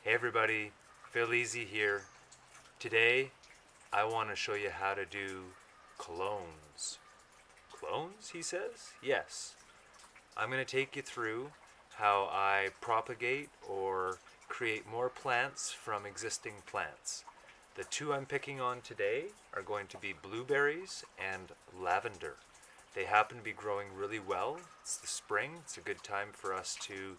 Hey everybody, Phil Easy here. Today I want to show you how to do clones. Clones, he says? Yes. I'm going to take you through how I propagate or create more plants from existing plants. The two I'm picking on today are going to be blueberries and lavender. They happen to be growing really well. It's the spring. It's a good time for us to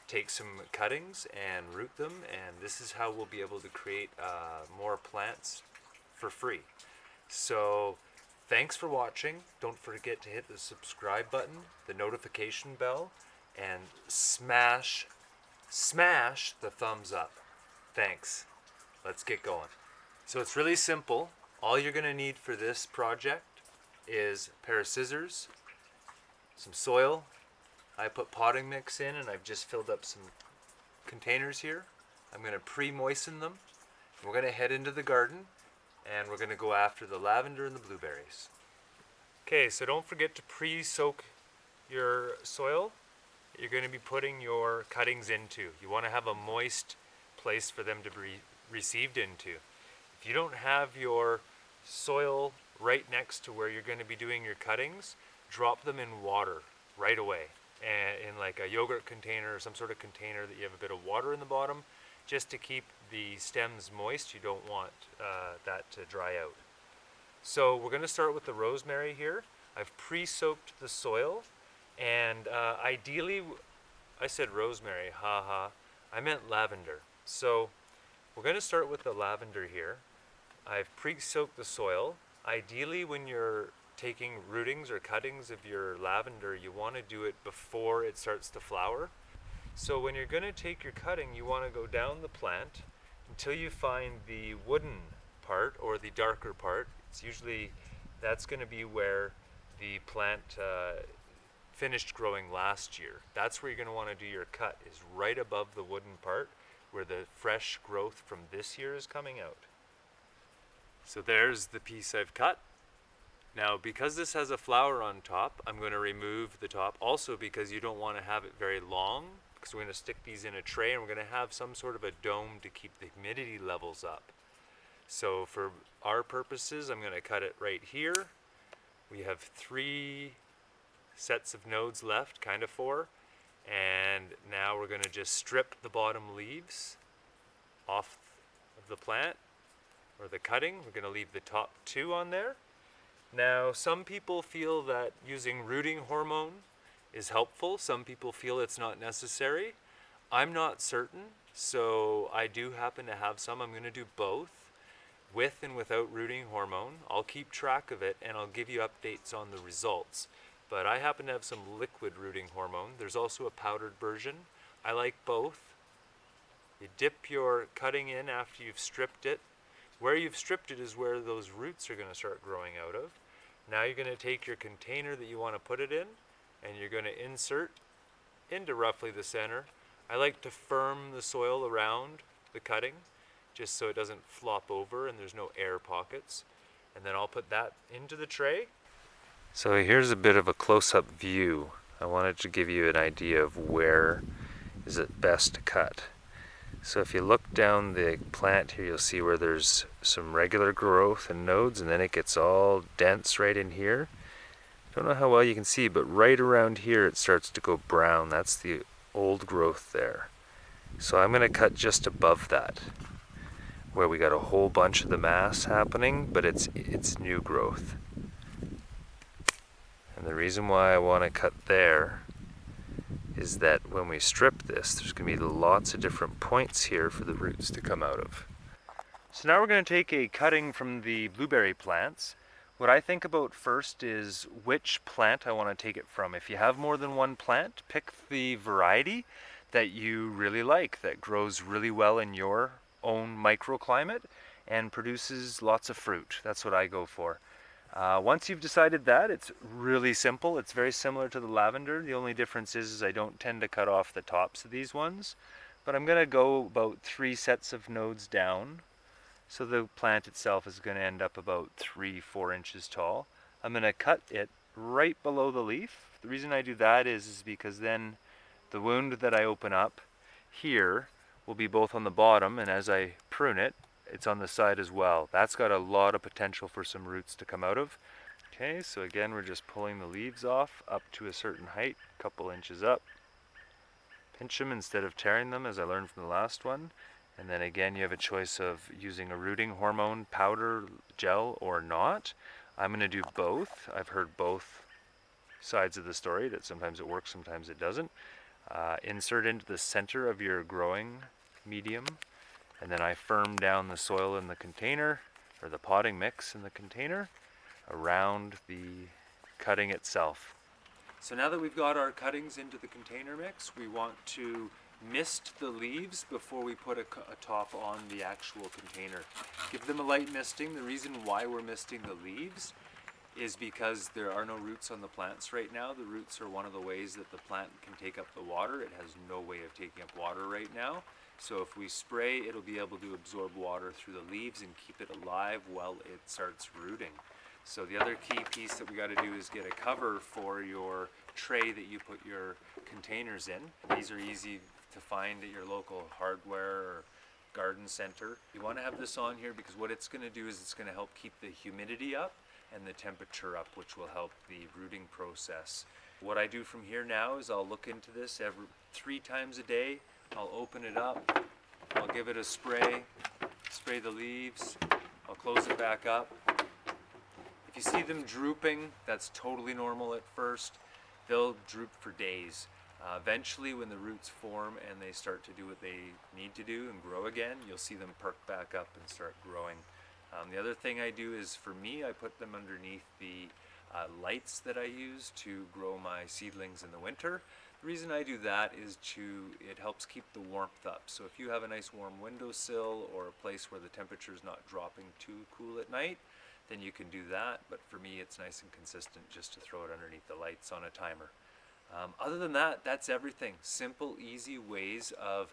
take some cuttings and root them, and this is how we'll be able to create more plants for free. So thanks for watching. Don't forget to hit the subscribe button, the notification bell, and smash the thumbs up. Thanks. Let's get going. So it's really simple. All you're going to need for this project is a pair of scissors, some soil. I put potting mix in and I've just filled up some containers here. I'm going to pre-moisten them. We're going to head into the garden and we're going to go after the lavender and the blueberries. Okay, so don't forget to pre-soak your soil you're going to be putting your cuttings into. You want to have a moist place for them to be received into. If you don't have your soil right next to where you're going to be doing your cuttings, drop them in water right away. And in like a yogurt container or some sort of container that you have a bit of water in the bottom, just to keep the stems moist. You don't want that to dry out. So we're going to start with the rosemary here. I've pre-soaked the soil, and ideally, I said rosemary, haha, I meant lavender. So we're going to start with the lavender here. I've pre-soaked the soil. Ideally, when you're taking rootings or cuttings of your lavender, you want to do it before it starts to flower. So when you're going to take your cutting, you want to go down the plant until you find the wooden part or the darker part. It's usually, that's going to be where the plant finished growing last year. That's where you're going to want to do your cut, is right above the wooden part where the fresh growth from this year is coming out. So there's the piece I've cut. Now, because this has a flower on top, I'm going to remove the top, also because you don't want to have it very long, because we're going to stick these in a tray and we're going to have some sort of a dome to keep the humidity levels up. So for our purposes, I'm going to cut it right here. We have 3 sets of nodes left, kind of 4, and now we're going to just strip the bottom leaves off of the plant, or the cutting. We're going to leave the top 2 on there. Now, some people feel that using rooting hormone is helpful. Some people feel it's not necessary. I'm not certain, so I do happen to have some. I'm going to do both, with and without rooting hormone. I'll keep track of it and I'll give you updates on the results. But I happen to have some liquid rooting hormone. There's also a powdered version. I like both. You dip your cutting in after you've stripped it. Where you've stripped it is where those roots are going to start growing out of. Now you're going to take your container that you want to put it in, and you're going to insert into roughly the center. I like to firm the soil around the cutting, just so it doesn't flop over and there's no air pockets. And then I'll put that into the tray. So here's a bit of a close-up view. I wanted to give you an idea of where is it best to cut. So if you look down the plant here, you'll see where there's some regular growth and nodes, and then it gets all dense right in here. Don't know how well you can see, but right around here it starts to go brown. That's the old growth there. So I'm going to cut just above that, where we got a whole bunch of the mass happening, but it's new growth. And the reason why I want to cut there is that when we strip this, there's going to be lots of different points here for the roots to come out of. So now we're going to take a cutting from the blueberry plants. What I think about first is which plant I want to take it from. If you have more than one plant, pick the variety that you really like, that grows really well in your own microclimate and produces lots of fruit. That's what I go for. Once you've decided that, it's really simple. It's very similar to the lavender. The only difference is I don't tend to cut off the tops of these ones, but I'm going to go about 3 sets of nodes down. So the plant itself is going to end up about 3-4 inches tall. I'm going to cut it right below the leaf. The reason I do that is because then the wound that I open up here will be both on the bottom, and as I prune it, it's on the side as well. That's got a lot of potential for some roots to come out of. Okay, so again, we're just pulling the leaves off up to a certain height, a couple inches up. Pinch them instead of tearing them, as I learned from the last one. And then again, you have a choice of using a rooting hormone powder, gel, or not. I'm going to do both. I've heard both sides of the story, that sometimes it works, sometimes it doesn't. Insert into the center of your growing medium, and then I firm down the soil in the container, or the potting mix in the container, around the cutting itself. So now that we've got our cuttings into the container mix, we want to mist the leaves before we put a top on the actual container. Give them a light misting. The reason why we're misting the leaves is because there are no roots on the plants right now. The roots are one of the ways that the plant can take up the water. It has no way of taking up water right now. So if we spray, it'll be able to absorb water through the leaves and keep it alive while it starts rooting. So the other key piece that we got to do is get a cover for your tray that you put your containers in. These are easy to find at your local hardware or garden center. You want to have this on here because what it's going to do is it's going to help keep the humidity up and the temperature up, which will help the rooting process. What I do from here now is I'll look into this every 3 times a day. I'll open it up, I'll give it a spray the leaves, I'll close it back up. If you see them drooping, that's totally normal at first. They'll droop for days. Eventually, when the roots form and they start to do what they need to do and grow again, you'll see them perk back up and start growing. The other thing I do is, for me, I put them underneath the lights that I use to grow my seedlings in the winter. The reason I do that is it helps keep the warmth up. So if you have a nice warm windowsill or a place where the temperature is not dropping too cool at night, then you can do that. But for me, it's nice and consistent just to throw it underneath the lights on a timer. Other than that, that's everything. Simple, easy ways of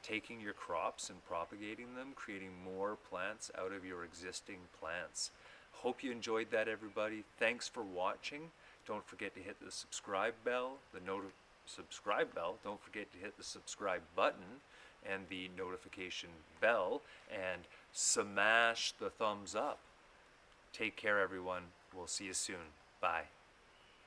taking your crops and propagating them, creating more plants out of your existing plants. Hope you enjoyed that, everybody. Thanks for watching. Don't forget to hit the subscribe bell, Don't forget to hit the subscribe button and the notification bell, and smash the thumbs up. Take care, everyone. We'll see you soon. Bye.